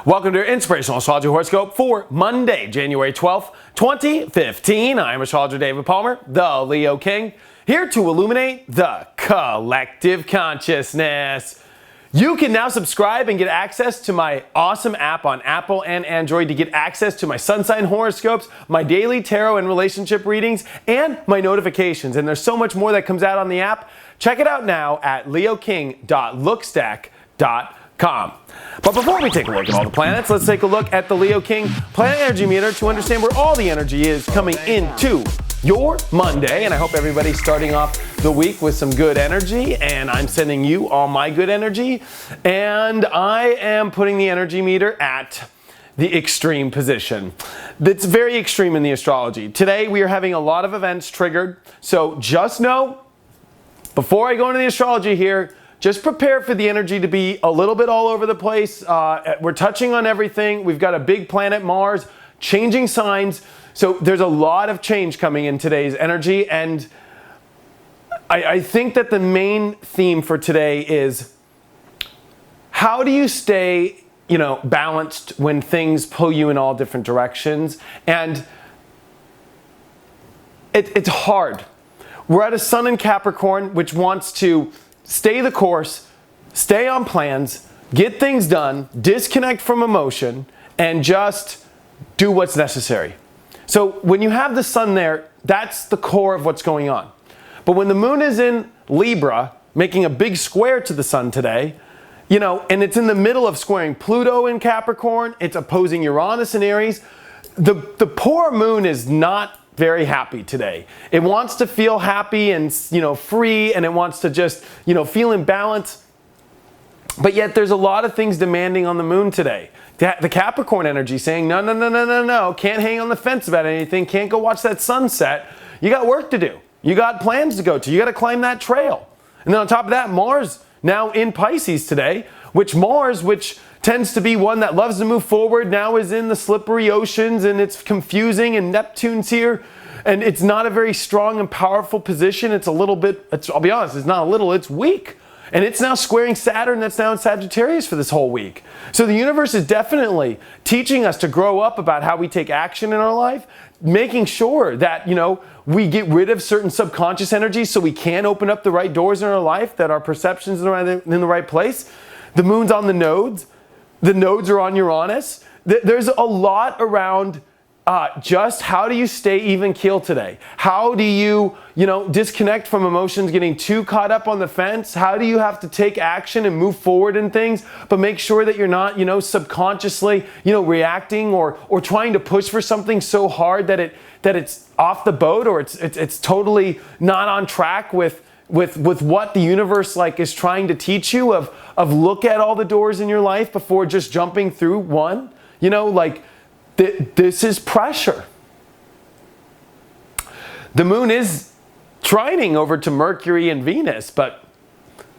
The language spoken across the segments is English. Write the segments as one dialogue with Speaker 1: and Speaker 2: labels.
Speaker 1: Welcome to your Inspirational Astrology Horoscope for Monday, January 12th, 2015. I'm astrologer David Palmer, the Leo King, here to illuminate the collective consciousness. You can now subscribe and get access to my awesome app on Apple and Android to get access to my sun sign horoscopes, my daily tarot and relationship readings, and my notifications. And there's so much more that comes out on the app. Check it out now at leoking.lookstack.com. But before we take a look at all the planets, let's take a look at the Leo King Planet Energy Meter to understand where all the energy is coming into your Monday. And I hope everybody's starting off the week with some good energy, and I'm sending you all my good energy. And I am putting the energy meter at the extreme position. That's very extreme in the astrology. Today we are having a lot of events triggered, so just know, before I go into the astrology here, just prepare for the energy to be a little bit all over the place. We're touching on everything. We've got a big planet, Mars, changing signs. So there's a lot of change coming in today's energy. And I think that the main theme for today is, how do you stay, balanced when things pull you in all different directions? And it's hard. We're at a sun in Capricorn, which wants to stay the course, stay on plans, get things done, disconnect from emotion, and just do what's necessary. So when you have the sun there, that's the core of what's going on. But when the moon is in Libra, making a big square to the sun today, and it's in the middle of squaring Pluto in Capricorn, it's opposing Uranus in Aries, the poor moon is not very happy today. It wants to feel happy and free, and it wants to just feel in balance. But yet there's a lot of things demanding on the moon today. The Capricorn energy saying no, can't hang on the fence about anything, can't go watch that sunset. You got work to do. You got plans to go to. You got to climb that trail. And then on top of that, Mars now in Pisces today, which tends to be one that loves to move forward, now is in the slippery oceans, and it's confusing, and Neptune's here, and it's not a very strong and powerful position. It's a little bit, I'll be honest, it's not a little, it's weak. And it's now squaring Saturn that's now in Sagittarius for this whole week. So the universe is definitely teaching us to grow up about how we take action in our life, making sure that, we get rid of certain subconscious energies so we can open up the right doors in our life, that our perceptions are in the right place. The moon's on the nodes. The nodes are on Uranus. There's a lot around just how do you stay even keel today? How do you, disconnect from emotions, getting too caught up on the fence? How do you have to take action and move forward in things, but make sure that you're not, subconsciously, reacting or trying to push for something so hard that it's off the boat, or it's totally not on track with what the universe is trying to teach you of look at all the doors in your life before just jumping through one. This is pressure. The moon is trining over to Mercury and Venus, but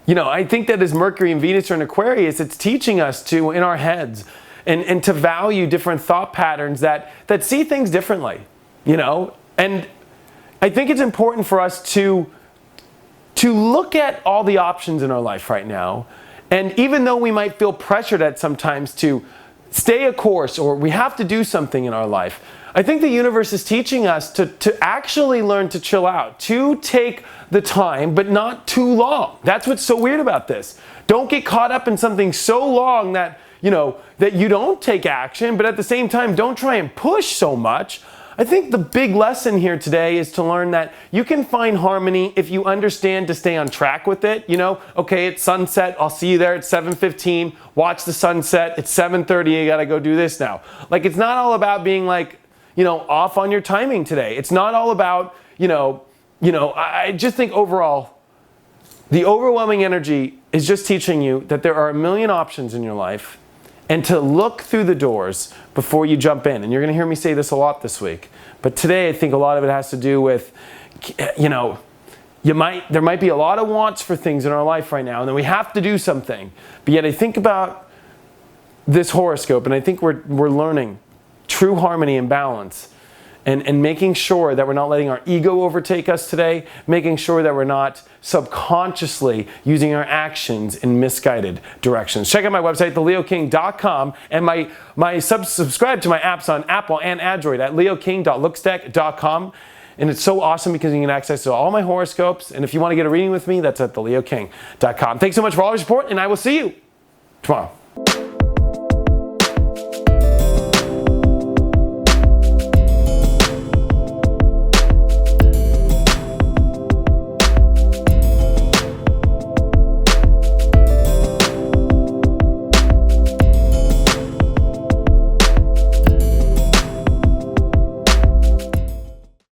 Speaker 1: I think that as Mercury and Venus are in Aquarius, it's teaching us to, in our heads, and to value different thought patterns that see things differently, and I think it's important for us to look at all the options in our life right now. And even though we might feel pressured at sometimes to stay a course, or we have to do something in our life, I think the universe is teaching us to actually learn to chill out, to take the time, but not too long. That's what's so weird about this. Don't get caught up in something so long that you don't take action, but at the same time, don't try and push so much. I think the big lesson here today is to learn that you can find harmony if you understand to stay on track with it. Okay, it's sunset, I'll see you there at 7:15, watch the sunset, it's 7:30, you gotta go do this now. It's not all about being off on your timing today. It's not all about, I just think overall, the overwhelming energy is just teaching you that there are a million options in your life, and to look through the doors before you jump in. And you're going to hear me say this a lot this week. But today I think a lot of it has to do with, there might be a lot of wants for things in our life right now, and then we have to do something. But yet I think about this horoscope, and I think we're learning true harmony and balance. and making sure that we're not letting our ego overtake us today, making sure that we're not subconsciously using our actions in misguided directions. Check out my website, theleoking.com, and subscribe to my apps on Apple and Android at leoking.lookstack.com. And it's so awesome because you can access to all my horoscopes. And if you want to get a reading with me, that's at theleoking.com. Thanks so much for all your support, and I will see you tomorrow.